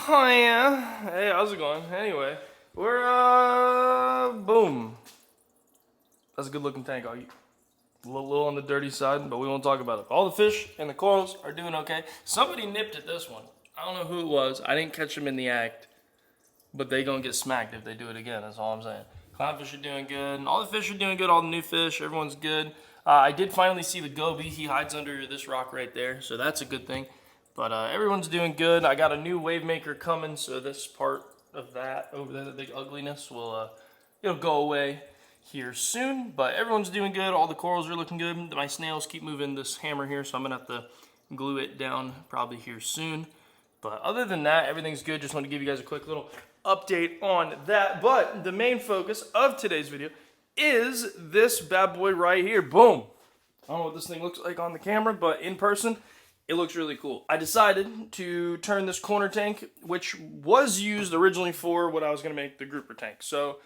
Oh yeah. Hey, how's it going? Anyway, we're boom. That's a good looking tank, Augie. A little on the dirty side, but we won't talk about it. All the fish and the corals are doing okay. Somebody nipped at this one. I don't know who it was. I didn't catch them in the act, but they gonna get smacked if they do it again. That's all I'm saying. Clownfish are doing good. All the fish are doing good. All the new fish, everyone's good. I did finally see the goby. He hides under this rock right there, so that's a good thing. But everyone's doing good. I got a new wave maker coming, so this part of that over there, the big ugliness, will it'll go away here soon. But everyone's doing good. All the corals are looking good. My snails keep moving this hammer here, so I'm gonna have to glue it down probably here soon. But other than that, everything's good. Just want to give you guys a quick little update on that. But the main focus of today's video is this bad boy right here. Boom. I don't know what this thing looks like on the camera, but in person, it looks really cool. I decided to turn this corner tank, which was used originally for what I was going to make the grouper tank. So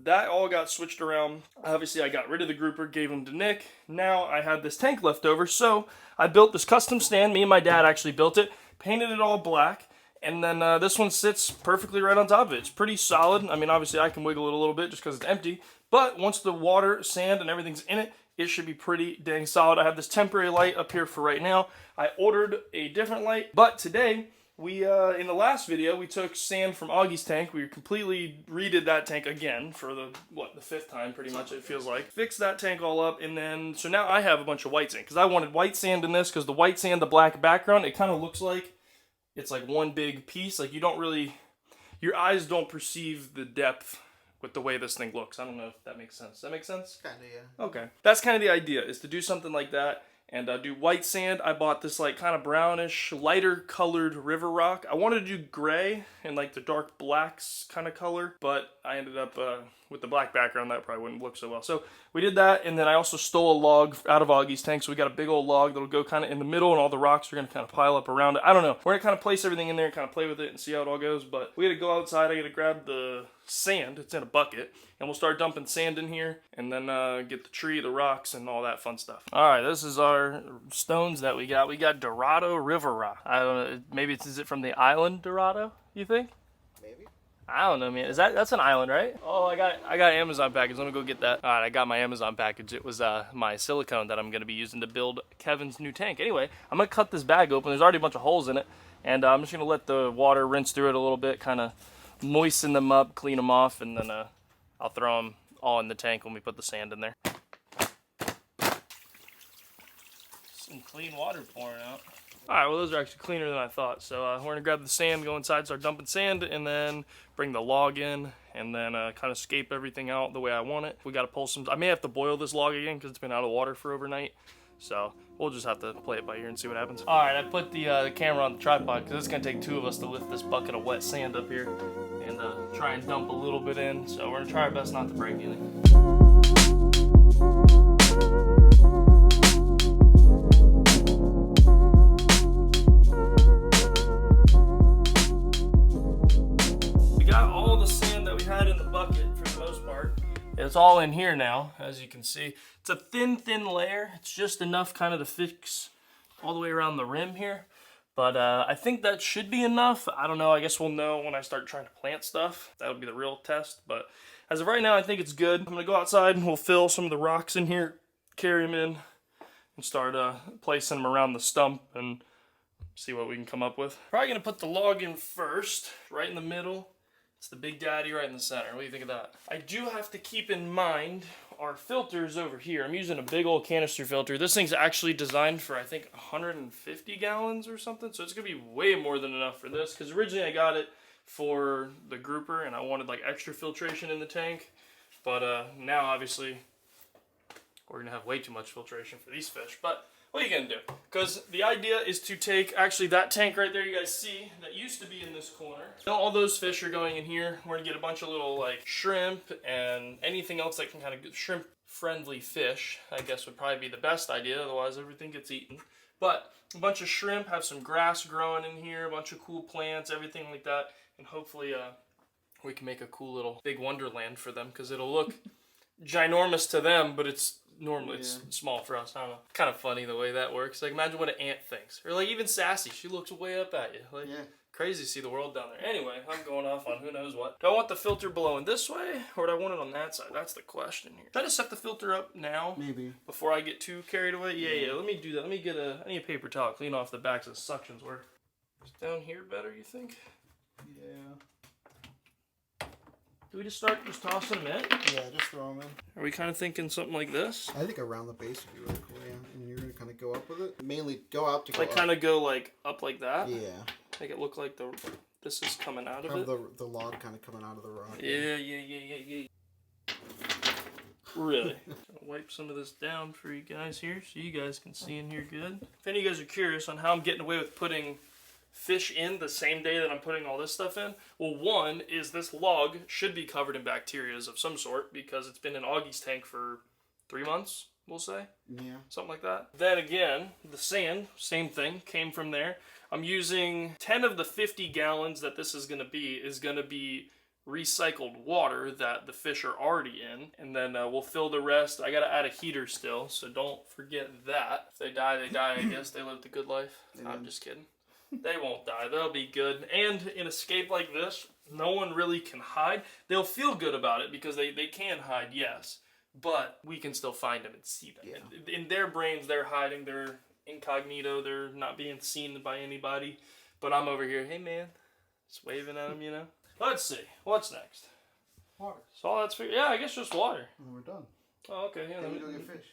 that all got switched around. Obviously, I got rid of the grouper, gave him to Nick. Now I had this tank left over, so I built this custom stand. Me and my dad actually built it, painted it all black, and then this one sits perfectly right on top of it. It's pretty solid. I mean, obviously, I can wiggle it a little bit just because it's empty, but once the water, sand, and everything's in it, it should be pretty dang solid. I have this temporary light up here for right now. I ordered a different light, but today, we, in the last video, we took sand from Augie's tank. We completely redid that tank again for the fifth time, pretty much, it feels like. Fixed that tank all up, and then, so now I have a bunch of white sand, because I wanted white sand in this, because the white sand, the black background, it kind of looks like it's like one big piece. Like, you don't really, your eyes don't perceive the depth with the way this thing looks. I don't know if that makes sense. Does that make sense? Kinda, yeah. Okay. That's kind of the idea, is to do something like that and do white sand. I bought this like kind of brownish, lighter colored river rock. I wanted to do gray and like the dark blacks kind of color, but I ended up with the black background, that probably wouldn't look so well. So we did that, and then I also stole a log out of Augie's tank, so we got a big old log that'll go kind of in the middle, and all the rocks are going to kind of pile up around it. I don't know. We're going to kind of place everything in there and kind of play with it and see how it all goes, but we got to go outside. I got to grab the sand. It's in a bucket, and we'll start dumping sand in here, and then get the tree, the rocks, and all that fun stuff. All right, this is our stones that we got. We got Dorado River Rock. I don't know. Maybe is it from the island Dorado, you think? I don't know, man. That's an island, right? Oh, I got Amazon package. Let me go get that. All right, I got my Amazon package. It was my silicone that I'm going to be using to build Kevin's new tank. Anyway, I'm going to cut this bag open. There's already a bunch of holes in it, and I'm just going to let the water rinse through it a little bit, kind of moisten them up, clean them off, and then I'll throw them all in the tank when we put the sand in there. Some clean water pouring out. Alright, well those are actually cleaner than I thought. So we're going to grab the sand, go inside, start dumping sand, and then bring the log in, and then kind of scape everything out the way I want it. We got to pull some, I may have to boil this log again because it's been out of water for overnight. So we'll just have to play it by ear and see what happens. Alright, I put the camera on the tripod because it's going to take two of us to lift this bucket of wet sand up here and try and dump a little bit in. So we're going to try our best not to break anything. It's all in here now, as you can see. It's a thin layer. It's just enough kind of to fix all the way around the rim here. But I think that should be enough. I don't know. I guess we'll know when I start trying to plant stuff. That'll be the real test. But as of right now, I think it's good. I'm going to go outside and we'll fill some of the rocks in here, carry them in, and start placing them around the stump and see what we can come up with. Probably going to put the log in first, right in the middle. It's the big daddy right in the center. What do you think of that? I do have to keep in mind our filters over here. I'm using a big old canister filter. This thing's actually designed for, I think, 150 gallons or something. So it's going to be way more than enough for this. Because originally I got it for the grouper and I wanted like extra filtration in the tank. But now obviously we're going to have way too much filtration for these fish. But what are you going to do? Because the idea is to take, actually that tank right there you guys see, that used to be in this corner. All those fish are going in here. We're going to get a bunch of little like shrimp and anything else that can kind of get shrimp friendly fish, I guess would probably be the best idea. Otherwise everything gets eaten. But a bunch of shrimp, have some grass growing in here, a bunch of cool plants, everything like that. And hopefully we can make a cool little big wonderland for them because it'll look ginormous to them, but it's normally it's small for us. I don't know. Kind of funny the way that works. Like imagine what an ant thinks, or like even Sassy. She looks way up at you. Like Crazy to see the world down there. Anyway, I'm going off on who knows what. Do I want the filter blowing this way, or do I want it on that side? That's the question here. Should I just set the filter up now? Maybe. Before I get too carried away? Yeah, let me do that. Let me get I need a paper towel, clean off the backs of the suctions work. Is down here better, you think? Yeah. Do we just start tossing them in? Yeah, just throw them in. Are we kind of thinking something like this? I think around the base would be really cool, yeah. And you're going to kind of go up with it? Mainly go up to go like up. kind of go like up like that? Yeah. Make it look like this is coming out of Have it? the log kind of coming out of the rock. Yeah. Really? I'll wipe some of this down for you guys here so you guys can see in here good. If any of you guys are curious on how I'm getting away with putting fish in the same day that I'm putting all this stuff in, well, one is this log should be covered in bacteria of some sort because it's been in Augie's tank for 3 months, we'll say. Yeah. Something like that. Then again, the sand, same thing, came from there. I'm using 10 of the 50 gallons that this is going to be recycled water that the fish are already in, and then we'll fill the rest. I gotta add a heater still, so don't forget that. If they die, they die, I guess. They lived a good life. I'm just kidding. They won't die. They'll be good. And in a scape like this, no one really can hide. They'll feel good about it because they can hide, yes, but we can still find them and see them. Yeah. In their brains, they're hiding. They're incognito. They're not being seen by anybody. But I'm over here, hey man, just waving at them, you know. Let's see. What's next? Water. So all that's for, yeah, I guess just water. And we're done. Oh, okay. Yeah, then we go get fish.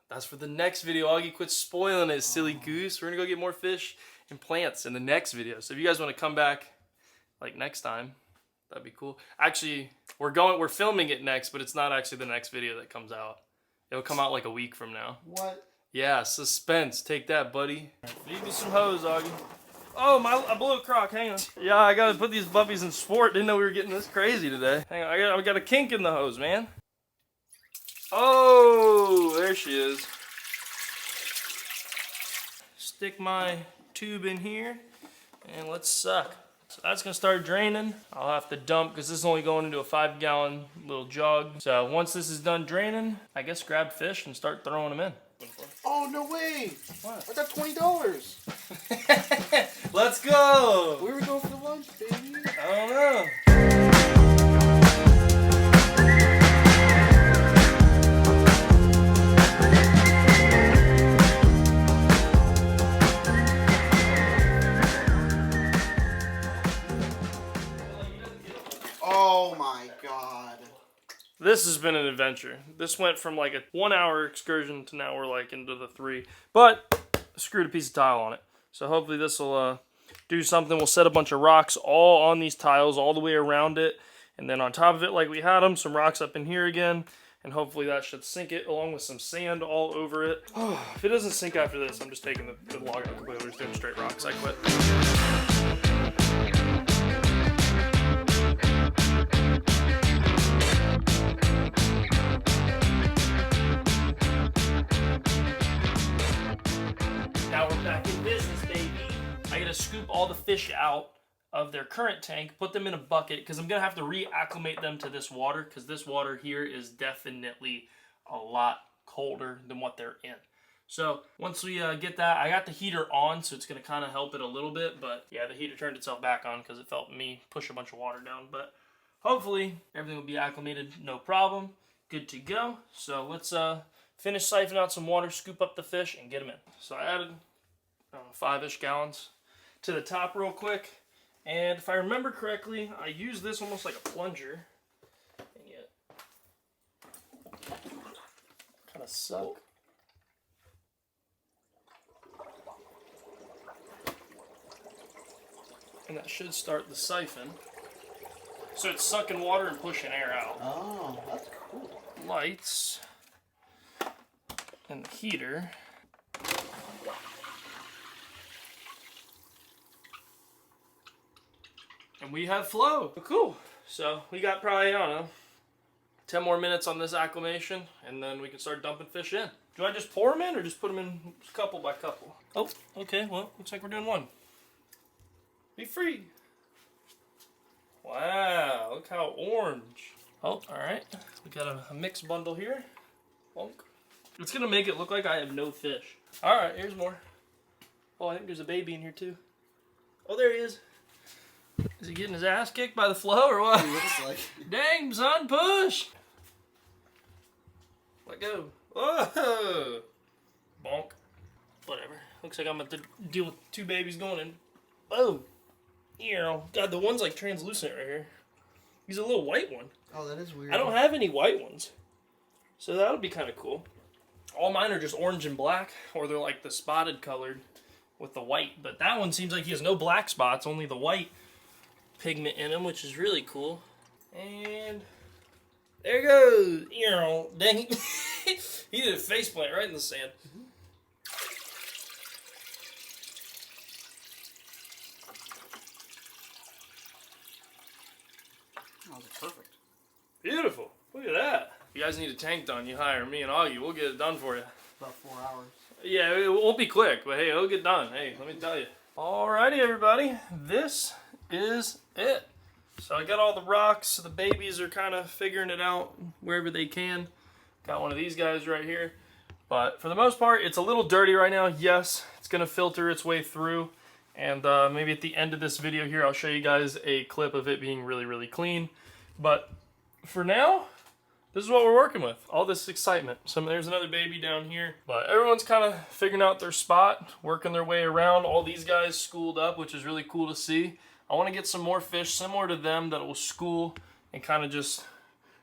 That's for the next video. Augie, quit spoiling it, silly goose. We're gonna go get more fish and plants in the next video. So if you guys want to come back like next time, that'd be cool. Actually, we're filming it next, but it's not actually the next video that comes out. It'll come out like a week from now. What? Yeah, suspense. Take that, buddy. Feed me some hose, Augie. Oh, I blew a crock. Hang on. Yeah, I gotta put these puppies in sport. Didn't know we were getting this crazy today. Hang on, I got a kink in the hose, man. Oh, there she is. Stick my tube in here and let's suck. So that's gonna start draining. I'll have to dump because this is only going into a 5-gallon little jug. So once this is done draining, I guess grab fish and start throwing them in. Oh, no way! What? I got $20. Let's go! Where are we going for lunch, baby? I don't know. Oh my god. This has been an adventure. This went from like a 1-hour excursion to now we're like into the 3. But I screwed a piece of tile on it. So hopefully this will do something. We'll set a bunch of rocks all on these tiles all the way around it. And then on top of it, like we had them, some rocks up in here again. And hopefully that should sink it along with some sand all over it. If it doesn't sink after this, I'm just taking the log out completely. We're just doing straight rocks. I quit. Now we're back in business, baby. I gotta scoop all the fish out of their current tank, put them in a bucket, because I'm gonna have to reacclimate them to this water, because this water here is definitely a lot colder than what they're in. So once we get that, I got the heater on, so it's gonna kind of help it a little bit, but yeah, the heater turned itself back on because it felt me push a bunch of water down, but hopefully everything will be acclimated, no problem, good to go. So let's finish siphoning out some water, scoop up the fish, and get them in. So I added 5-ish gallons to the top real quick. And if I remember correctly, I use this almost like a plunger. And yet, kind of suck. And that should start the siphon. So it's sucking water and pushing air out. Oh, that's cool. Lights. And the heater. And we have flow. Cool. So we got probably, I don't know, 10 more minutes on this acclimation, and then we can start dumping fish in. Do I just pour them in or just put them in couple by couple? Oh, okay. Well, looks like we're doing one. Be free. Wow, look how orange. Oh, all right. We got a mixed bundle here. Bonk. It's gonna make it look like I have no fish. All right, here's more. Oh, I think there's a baby in here too. Oh, there he is. Is he getting his ass kicked by the flow or what? It looks like. Dang, son, push. Let go. Oh, bonk. Whatever. Looks like I'm going to deal with two babies going in. Boom. You know, God, the one's like translucent right here. He's a little white one. Oh, that is weird. I don't have any white ones. So that would be kind of cool. All mine are just orange and black, or they're like the spotted colored with the white. But that one seems like he has no black spots, only the white pigment in him, which is really cool. And there he goes. You know, dang. He did a faceplant right in the sand. Oh, that's perfect. Beautiful. Look at that. If you guys need a tank done, you hire me and Augie. We'll get it done for you. About 4 hours. Yeah, it won't be quick, but hey, it'll get done. Hey, let me tell you. Alrighty, everybody. This is it. So I got all the rocks. The babies are kind of figuring it out wherever they can. Got one of these guys right here. But for the most part, it's a little dirty right now. Yes, it's going to filter its way through. And maybe at the end of this video here, I'll show you guys a clip of it being really, really clean. But for now, this is what we're working with. All this excitement. So there's another baby down here. But everyone's kind of figuring out their spot, working their way around. All these guys schooled up, which is really cool to see. I want to get some more fish similar to them that will school and kind of just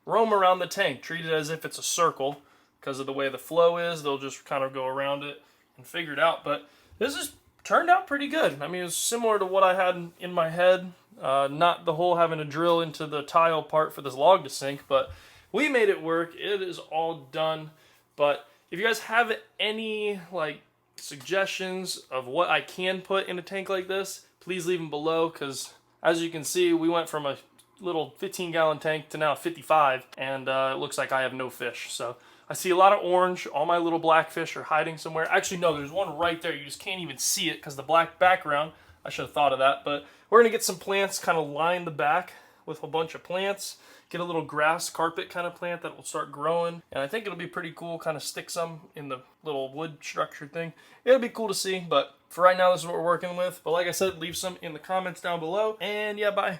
roam around the tank. Treat it as if it's a circle. Because of the way the flow is, they'll just kind of go around it and figure it out. But this has turned out pretty good. I mean, it's similar to what I had in my head. Not the whole having to drill into the tile part for this log to sink, but we made it work. It is all done. But if you guys have any like suggestions of what I can put in a tank like this, please leave them below, because as you can see, we went from a little 15-gallon tank to now 55, and it looks like I have no fish. So I see a lot of orange. All my little black fish are hiding somewhere. Actually, no, there's one right there. You just can't even see it because the black background. I should have thought of that. But we're going to get some plants, kind of line the back with a bunch of plants. Get a little grass carpet kind of plant that will start growing. And I think it'll be pretty cool. Kind of stick some in the little wood structure thing. It'll be cool to see. But for right now, this is what we're working with. But like I said, leave some in the comments down below. And yeah, bye.